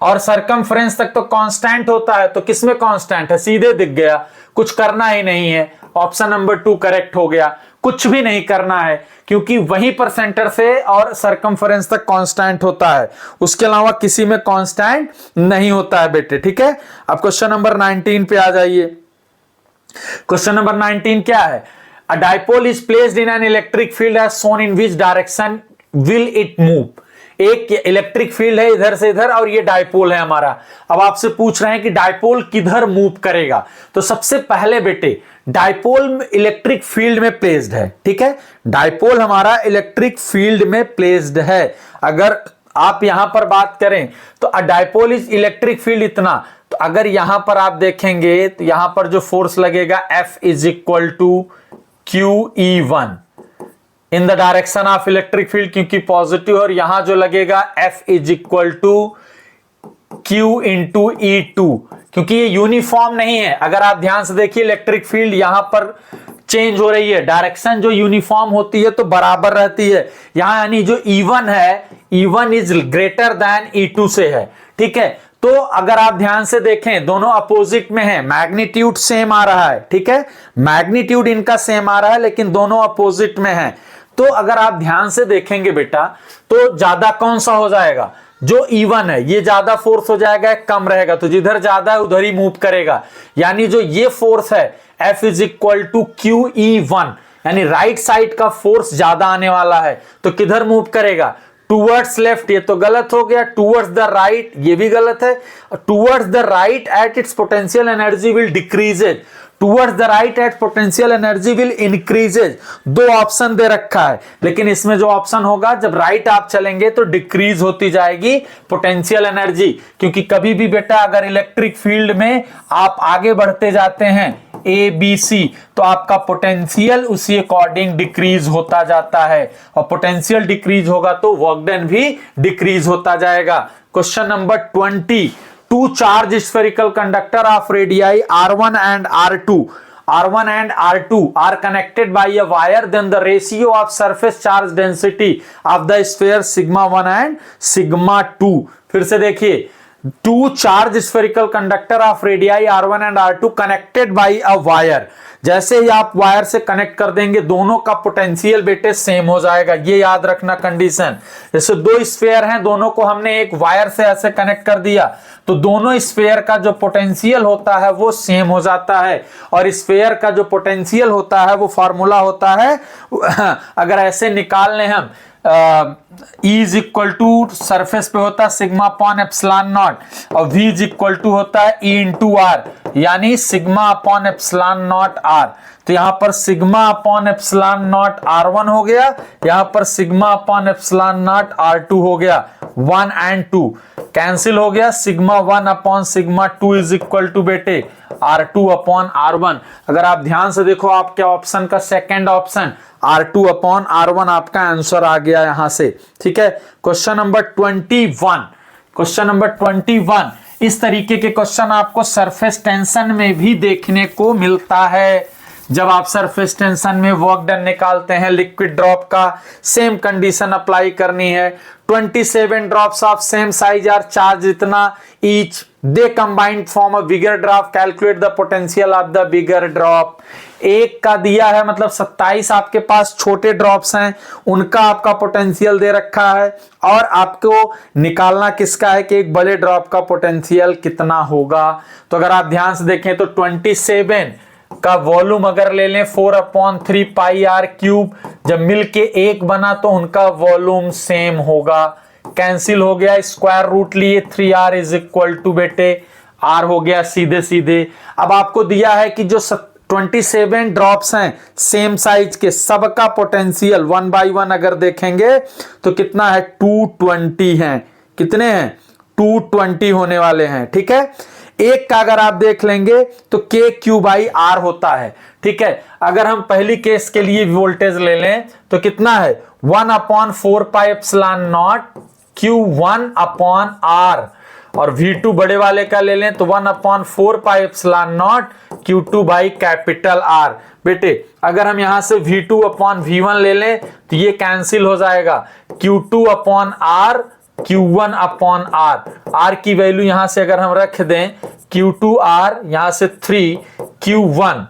और सरकमफ्रेंस तक तो कांस्टेंट होता है, तो किसमें कांस्टेंट है, सीधे दिख गया, कुछ करना ही नहीं है, ऑप्शन नंबर 2 करेक्ट हो गया। कुछ भी नहीं करना है क्योंकि वहीं पर सेंटर से और सरकमफ्रेंस तक कांस्टेंट होता है, उसके अलावा किसी में कांस्टेंट नहीं होता है बेटे, ठीक है। अब क्वेश्चन नंबर 19 पे आ जाइए। क्वेश्चन नंबर 19 क्या है, a dipole is placed in an electric field as shown in which direction will it move. एक इलेक्ट्रिक फील्ड है इधर से इधर और ये डाइपोल है हमारा। अब आपसे पूछ रहे हैं कि डाइपोल किधर मूव करेगा, तो सबसे पहले बेटे डाइपोल इलेक्ट्रिक फील्ड में प्लेस्ड है, ठीक है। डाइपोल हमारा इलेक्ट्रिक फील्ड में प्लेस्ड है। अगर आप यहां पर बात करें तो अ डाइपोल इज इलेक्ट्रिक फील्ड इतना, तो अगर यहां पर आप देखेंगे तो यहां पर जो फोर्स लगेगा F is equal to QE1 in the direction of electric field, क्योंकि पॉजिटिव, और यहां जो लगेगा F is equal to Q into E2, क्योंकि ये यूनिफॉर्म नहीं है। अगर आप ध्यान से देखिए इलेक्ट्रिक फील्ड यहां पर चेंज हो रही है, डायरेक्शन जो यूनिफॉर्म होती है तो बराबर रहती है यहां, यानी जो E1 है, E1 is greater then E2 से है, ठीक है। तो अगर आप ध्यान से देखें दोनों अपोजिट में है, मैग्नीट्यूड सेम आ रहा है, ठीक है, मैग्नीट्यूड इनका सेम आ रहा है लेकिन दोनों अपोजिट में है। तो अगर आप ध्यान से देखेंगे बेटा तो ज्यादा कौन सा हो जाएगा, जो E1 है ये ज्यादा फोर्स हो जाएगा, कम रहेगा, तो जिधर ज्यादा है उधर ही मूव करेगा। यानी जो ये फोर्स है F is equal to QE1, यानी राइट साइड का फोर्स ज्यादा आने वाला है, तो किधर मूव करेगा, टूवर्ड्स लेफ्ट, ये तो गलत हो गया, टूवर्ड्स द राइट ये भी गलत है, towards the right at its potential energy will decreases, towards the right at potential energy will increases. दो ऑप्शन दे रखा है, लेकिन इसमें जो ऑप्शन होगा जब राइट आप चलेंगे तो डिक्रीज होती जाएगी पोटेंशियल एनर्जी, क्योंकि कभी भी बेटा अगर इलेक्ट्रिक फील्ड में आप आगे बढ़ते जाते हैं ABC तो आपका पोटेंशियल उसी अकॉर्डिंग डिक्रीज होता जाता है, और पोटेंशियल डिक्रीज होगा तो वर्क डन भी डिक्रीज होता जाएगा। Question number 20, two charge spherical conductor of radii R1 and R1 and R2 are connected by a wire, then the ratio of surface charge density of the sphere sigma 1 and sigma 2। फिर से देखिए, two charge spherical conductor of radii R1 and R2 connected by a wire. जैसे ही आप wire से connect कर देंगे दोनों का पोटेंशियल बेटे सेम हो जाएगा, ये याद रखना कंडीशन। जैसे दो स्फेयर हैं, दोनों को हमने एक वायर से ऐसे कनेक्ट कर दिया तो दोनों स्फेयर का जो पोटेंशियल होता है वो सेम हो जाता है, और स्फेयर का जो पोटेंशियल होता है वो फॉर्मूला होता है अगर ऐसे निकाल लें हम, E is equal to surface पे होता है सिग्मा अपॉन एप्सिलॉन नॉट, और V इज इक्वल टू होता है E इंटू आर, यानी sigma upon epsilon naught R। तो यहां पर sigma upon epsilon not R1 हो गया, यहां पर sigma upon epsilon not R2 हो गया, 1 and 2 कैंसिल हो गया, sigma 1 upon sigma 2 is equal to बेटे R2 अपॉन R1। अगर आप ध्यान से देखो आपके ऑप्शन का second option R2 upon R1 आपका आंसर आ गया यहां से, ठीक है। क्वेश्चन नंबर 21, क्वेश्चन नंबर 21, इस तरीके के क्वेश्चन आपको सरफेस टेंशन में भी देखने को मिलता है। जब आप सरफेस टेंशन में वर्क डन निकालते हैं लिक्विड ड्रॉप का, सेम कंडीशन अप्लाई करनी है। 27 drops of same size are charge इतना each, they combined form a bigger drop, calculate the potential of the bigger drop. एक का दिया है मतलब 27 आपके पास छोटे ड्रॉप्स हैं, उनका आपका पोटेंशियल दे रखा है, और आपको निकालना किसका है कि एक बड़े ड्रॉप का पोटेंशियल कितना होगा। तो अगर आप ध्यान से देखें तो 27 का वॉल्यूम अगर ले लें 4/3 पाई आर क्यूब, जब मिलके एक बना तो उनका वॉल्यूम सेम होगा, कैंसिल हो गया, स्क्वायर रूट लिए 3r इज इक्वल टू बेटे r हो गया सीधे सीधे। अब आपको दिया है कि जो 27 ड्रॉप्स हैं सेम साइज के, सबका पोटेंशियल 1 by 1 अगर देखेंगे तो कितना है 220 हैं, कितने हैं 220 होने वाले हैं, ठीक है। एक का अगर आप देख लेंगे तो KQ/R होता है, ठीक है। अगर हम पहली केस के लिए वोल्टेज ले लें तो कितना है 1/4 पाई एप्सिलॉन नॉट Q1/R, और V2 बड़े वाले का ले लें तो 1/4 पाई एप्सिलॉन नॉट Q2/R। बेटे अगर हम यहां से V2/V1 ले लें तो ये कैंसिल हो जाएगा, Q2/R Q1 अपॉन R की वैल्यू यहां से अगर हम रख दें Q2R, यहां से 3Q1,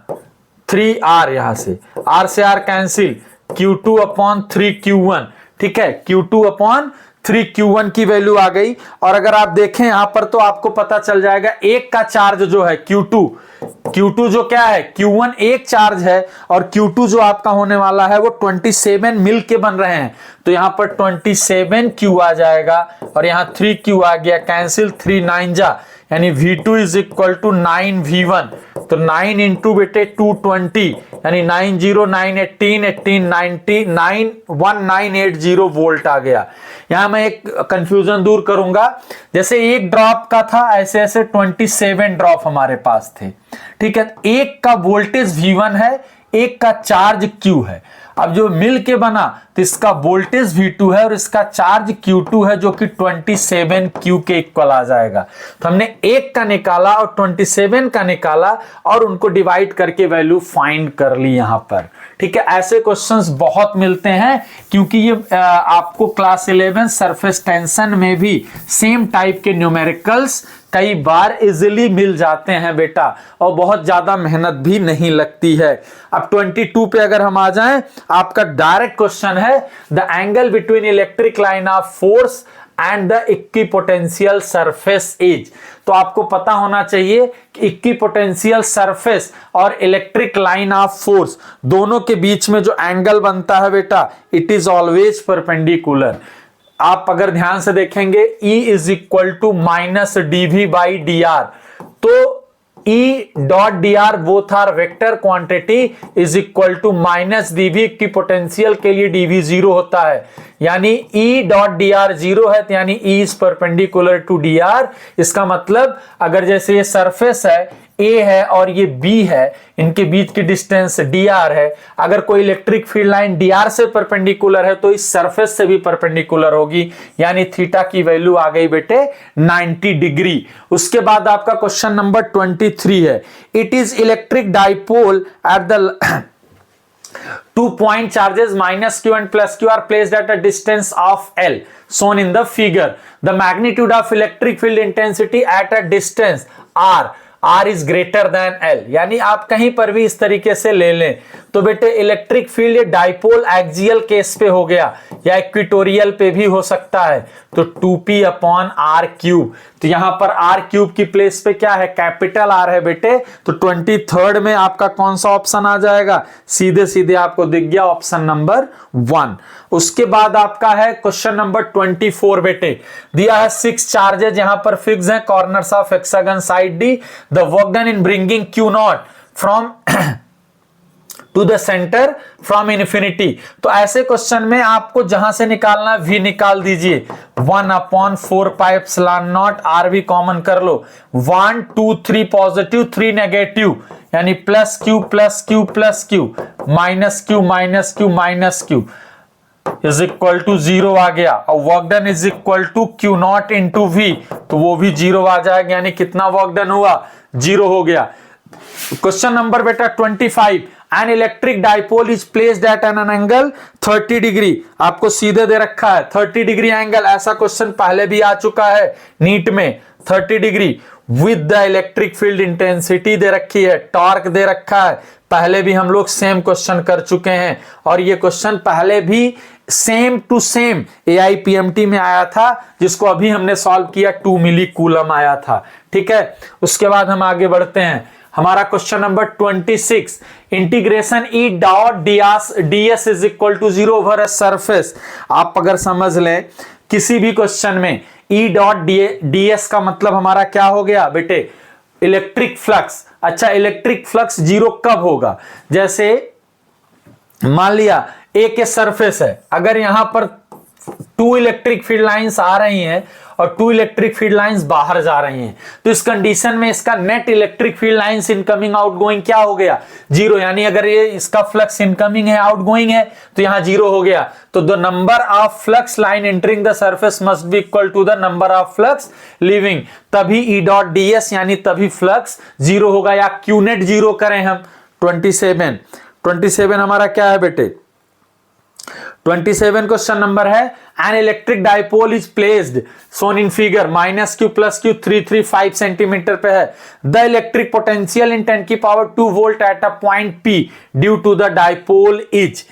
3R, यहां से R cancel, Q2 upon 3Q1, ठीक है, Q2 अपॉन 3Q1 की वैल्यू आ गई। और अगर आप देखें यहां पर तो आपको पता चल जाएगा एक का चार्ज जो है Q2 जो क्या है, Q1 एक चार्ज है और Q2 जो आपका होने वाला है वो 27 मिल के बन रहे हैं, तो यहां पर 27Q आ जाएगा और यहां 3Q आ गया, कैंसिल, 3 9 जा, यानी V2 is equal to 9V1, तो 9 इंटू बेटे 220, यानी 9 0 9 18 18 90 9 1980 वोल्ट आ गया। यहां मैं एक कंफ्यूजन दूर करूंगा, जैसे एक ड्रॉप का था, ऐसे ऐसे 27 ड्रॉप हमारे पास थे, ठीक है। एक का वोल्टेज V1 है, एक का चार्ज Q है। अब जो मिल के बना तो इसका वोल्टेज V2 है और इसका चार्ज Q2 है, जो कि 27Q के इक्वल आ जाएगा। तो हमने एक का निकाला और 27 का निकाला और उनको डिवाइड करके वैल्यू फाइंड कर ली यहां पर, ठीक है। ऐसे क्वेश्चंस बहुत मिलते हैं क्योंकि ये आपको क्लास 11 सरफेस टेंशन में भी सेम टाइप के न्यूमेरिकल्स कई बार इजीली मिल जाते हैं बेटा, और बहुत ज्यादा मेहनत भी नहीं लगती है। अब 22 पे अगर हम आ जाएं, आपका डायरेक्ट क्वेश्चन है the angle between electric line of force and the equipotential surface is. तो आपको पता होना चाहिए कि इक्विपोटेंशियल सरफेस और इलेक्ट्रिक लाइन ऑफ फोर्स दोनों के बीच में जो एंगल बनता है बेटा, इट इज ऑलवेज परपेंडिकुलर। आप अगर ध्यान से देखेंगे E is equal to minus dV by dr, तो E dot dr both are vector quantity is equal to minus dV की पोटेंशियल के लिए dV 0 होता है, यानी E डॉट dr 0 है, तो यानी E is perpendicular to dr। इसका मतलब अगर जैसे ये सरफेस है A है और ये B है, इनके बीच की डिस्टेंस dr है, अगर कोई इलेक्ट्रिक फील्ड लाइन dr से परपेंडिकुलर है तो इस सरफेस से भी परपेंडिकुलर होगी, यानी थीटा की वैल्यू आ गई बेटे 90 डिग्री। उसके बाद आपका क्वेश्चन नंबर 23 है, it is electric dipole at the 2 point charges minus Q and plus Q are placed at a distance of L shown in the figure. The magnitude of electric field intensity at a distance R is greater than L, यानी आप कहीं पर भी इस तरीके से ले लें तो बेटे इलेक्ट्रिक फील्ड ये डाइपोल एक्सियल केस पे हो गया या इक्वेटोरियल पे भी हो सकता है, तो 2p अपॉन R क्यूब। तो यहां पर R क्यूब की प्लेस पे क्या है, कैपिटल R है बेटे, तो 23rd में आपका कौन सा ऑप्शन आ जाएगा, सीधे सीधे आपको दिख गया ऑप्शन नंबर 1। उसके बाद आपका है क्वेश्चन नंबर 24 बेटे, दिया है 6 चार्जेज यहां पर फिक्स है, corners of hexagon side D, the work done in bringing Q0 from to the centre from infinity. तो ऐसे क्वेश्चन में आपको जहां से निकालना V निकाल दीजिए, 1 upon 4 pi epsilon naught, R भी कॉमन कर लो, 1 2 3 पॉजिटिव 3 नेगेटिव, यानी plus Q plus Q plus Q minus Q minus Q minus Q is equal to 0 आ गया, और work done is equal to Q0 into V, तो वो भी 0 आ जाएगा, यानी कितना वर्क डन हुआ, 0 हो गया। क्वेश्चन नंबर बेटा 25, N electric dipole is placed at an angle 30 degree, आपको सीधे दे रखा है 30 डिग्री एंगल, ऐसा क्वेश्चन पहले भी आ चुका है नीट में, 30 degree with the electric field intensity दे रखी है, टॉर्क दे रखा है, पहले भी हम लोग सेम क्वेश्चन कर चुके हैं, और ये क्वेश्चन पहले भी सेम टू सेम AIPMT में आया था, जिसको अभी हमने सॉल्व किया 2 मिली कूलम आया था, ठीक है। उसके बाद हम आगे बढ़ते हैं, हमारा question number 26, integration E dot ds is equal to 0 over a surface. आप अगर समझ लें किसी भी क्वेश्चन में E डॉट ds का मतलब हमारा क्या हो गया बेटे, इलेक्ट्रिक फ्लक्स। अच्छा, इलेक्ट्रिक फ्लक्स 0 कब होगा, जैसे मान लिया A के सरफेस है, अगर यहां पर 2 इलेक्ट्रिक फील्ड लाइंस आ रही हैं और 2 इलेक्ट्रिक फील्ड लाइंस बाहर जा रही हैं, तो इस कंडीशन में इसका net electric field lines incoming outgoing क्या हो गया, 0, यानी अगर ये इसका फ्लक्स इनकमिंग है आउटगोइंग है तो यहां 0 हो गया, तो the number of flux line entering the surface must be equal to the number of flux leaving, तभी E डॉट ds यानी तभी फ्लक्स 0 होगा, या Q नेट 0 करें हम। 27 हमारा क्या है बेटे, 27 क्वेश्चन नंबर है, an electric dipole is placed shown in figure -q + q 335 centimetre पे है। The electric potential in 10⁻² volt at a point P due to the dipole is.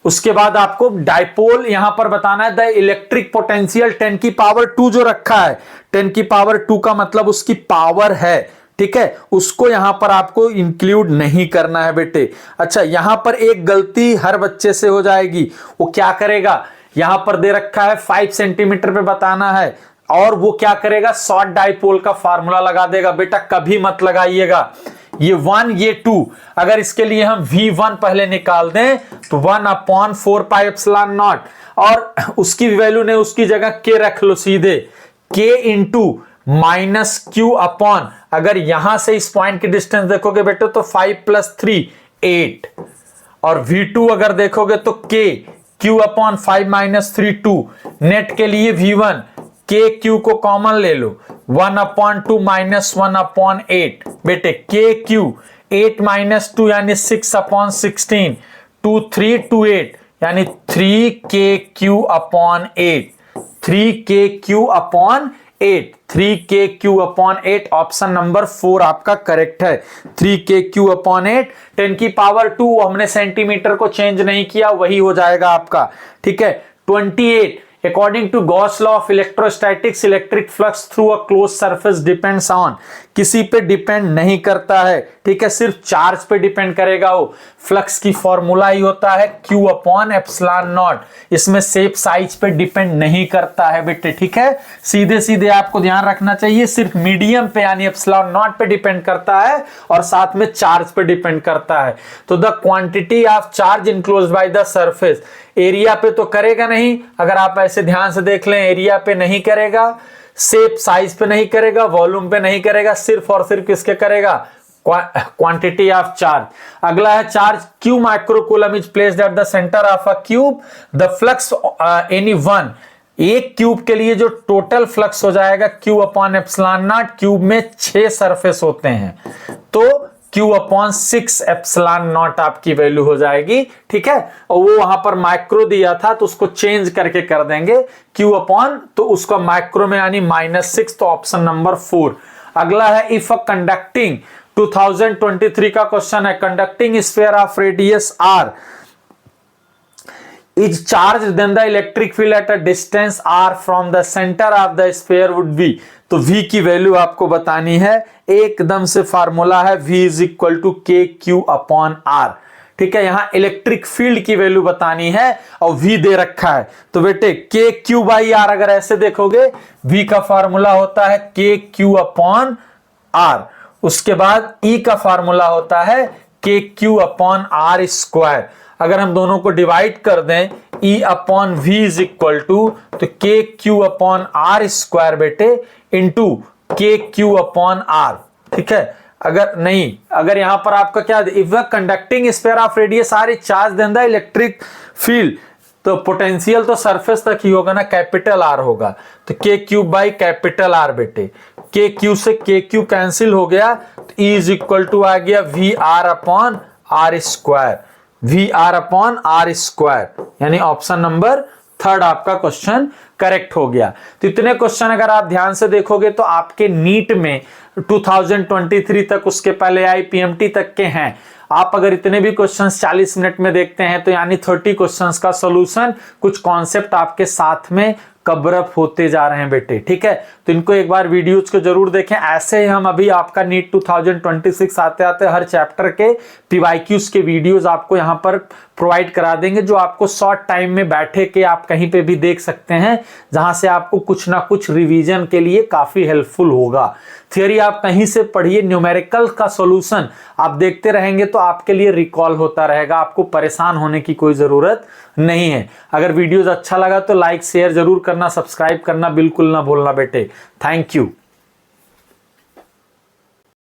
उसके बाद आपको डाइपोल यहां पर बताना है। द इलेक्ट्रिक पोटेंशियल 10⁻² जो रखा है, 10⁻² का मतलब उसकी पावर है, ठीक है, उसको यहां पर आपको इंक्लूड नहीं करना है बेटे। अच्छा, यहां पर एक गलती हर बच्चे से हो जाएगी, वो क्या करेगा, यहां पर दे रखा है 5 सेंटीमीटर पे बताना है, और वो क्या करेगा, शॉर्ट डाइपोल का फार्मूला लगा देगा। बेटा कभी मत लगाइएगा, ये 1 ये 2, अगर इसके लिए हम V1 पहले निकाल दें तो 1/4πε0, और उसकी वैल्यू ने उसकी जगह k रख लो सीधे, k × -q अपॉन, अगर यहां से इस पॉइंट की डिस्टेंस देखोगे बेटे तो 5 + 3 8, और V2 अगर देखोगे तो k q अपॉन 5 - 3 2। नेट के लिए V1 k q को कॉमन ले लो, 1/2 - 1/8 बेटे, k q 8 - 2 यानी 6/16, 2 3 2 8 यानी 3kq/8, 3kq/8, 3kq/8 option number 4 आपका करेक्ट है। 3kq/8, 10⁻², हमने सेंटीमीटर को चेंज नहीं किया, वही हो जाएगा आपका, ठीक है। 28, according to Gauss law of electrostatics, electric flux through a close surface depends on, किसी पे डिपेंड नहीं करता है, ठीक है, सिर्फ चार्ज पे डिपेंड करेगा। वो फ्लक्स की फॉर्मूला ही होता है Q/ε0, इसमें शेप साइज पे डिपेंड नहीं करता है बेटे, ठीक है। सीधे सीधे आपको ध्यान रखना चाहिए, सिर्फ मीडियम पे यानी ε0 पे डिपेंड करता है, और साथ में चार्ज पे डिपेंड करता है। तो the quantity of charge enclosed by the surface, area पे तो करेगा नहीं, अगर आप ऐसे ध्यान से देख लें, एरिया पे नहीं करेगा, शेप साइज पे नहीं करेगा, वॉल्यूम पे नहीं करेगा, सिर्फ और सिर्फ किसके करेगा, क्वांटिटी ऑफ चार्ज। अगला है charge Q microcoulomb is placed at the centre of a cube, the flux any one, एक क्यूब के लिए जो टोटल फ्लक्स हो जाएगा Q/ε0, क्यूब में 6 सरफेस होते हैं, तो Q/6ε0 आपकी वैल्यू हो जाएगी, ठीक है। और वो वहां पर माइक्रो दिया था तो उसको चेंज करके कर देंगे Q/, तो उसका माइक्रो में यानी -6, तो ऑप्शन नंबर 4। अगला है इफ अ कंडक्टिंग, 2023 का क्वेश्चन है, conducting sphere of radius r is charged then the electric field at a distance r from the center of the sphere would be, तो V की value आपको बतानी है, एकदम से फार्मूला है V = kq/r, ठीक है। यहां इलेक्ट्रिक फील्ड की वैल्यू बतानी है और V दे रखा है, तो बेटे kq/r, अगर ऐसे देखोगे V का फार्मूला होता है kq/r, उसके बाद E का फार्मूला होता है kq/r²। अगर हम दोनों को डिवाइड कर दें E/V तो kq/r² बेटे इंटू kq/r, ठीक है। अगर नहीं, अगर यहां पर आपका क्या, if the conducting sphere of radius r is charge then the electric field, तो पोटेंशियल तो सरफेस तक ही होगा ना, कैपिटल R होगा, तो kq/R बेटे, kq से kq कैंसिल हो गया, तो E = आ गया VR/r², VR/r², यानी ऑप्शन नंबर 3 आपका क्वेश्चन करेक्ट हो गया। तो इतने क्वेश्चन अगर आप ध्यान से देखोगे तो आपके नीट में 2023 तक, उसके पहले IPMT तक के हैं। आप अगर इतने भी क्वेश्चंस 40 मिनट में देखते हैं तो यानी 30 क्वेश्चंस का सॉल्यूशन, कुछ कॉन्सेप्ट आपके साथ में कवरअप होते जा रहे हैं बेटे, ठीक है। तो इनको एक बार वीडियोज को जरूर देखें। ऐसे ही हम अभी आपका नीट 2026 आते आते हर चैप्टर के PYQs के वीडियोज आपको यहाँ पर प्रोवाइड करा देंगे, जो आपको शॉर्ट टाइम में बैठे के आप कहीं पे भी देख सकते हैं, जहां से आपको कुछ ना कुछ रिवीजन के लिए काफी हेल्पफुल होगा। थियरी आप कहीं से पढ़िए, न्यूमेरिकल का सॉल्यूशन आप देखते रहेंगे तो आपके लिए रिकॉल होता रहेगा, आपको परेशान होने की कोई जरूरत नहीं है। अगर वीडियोज अच्छा लगा तो लाइक शेयर जरूर करना, सब्सक्राइब करना बिल्कुल ना भूलना बेटे। Thank you.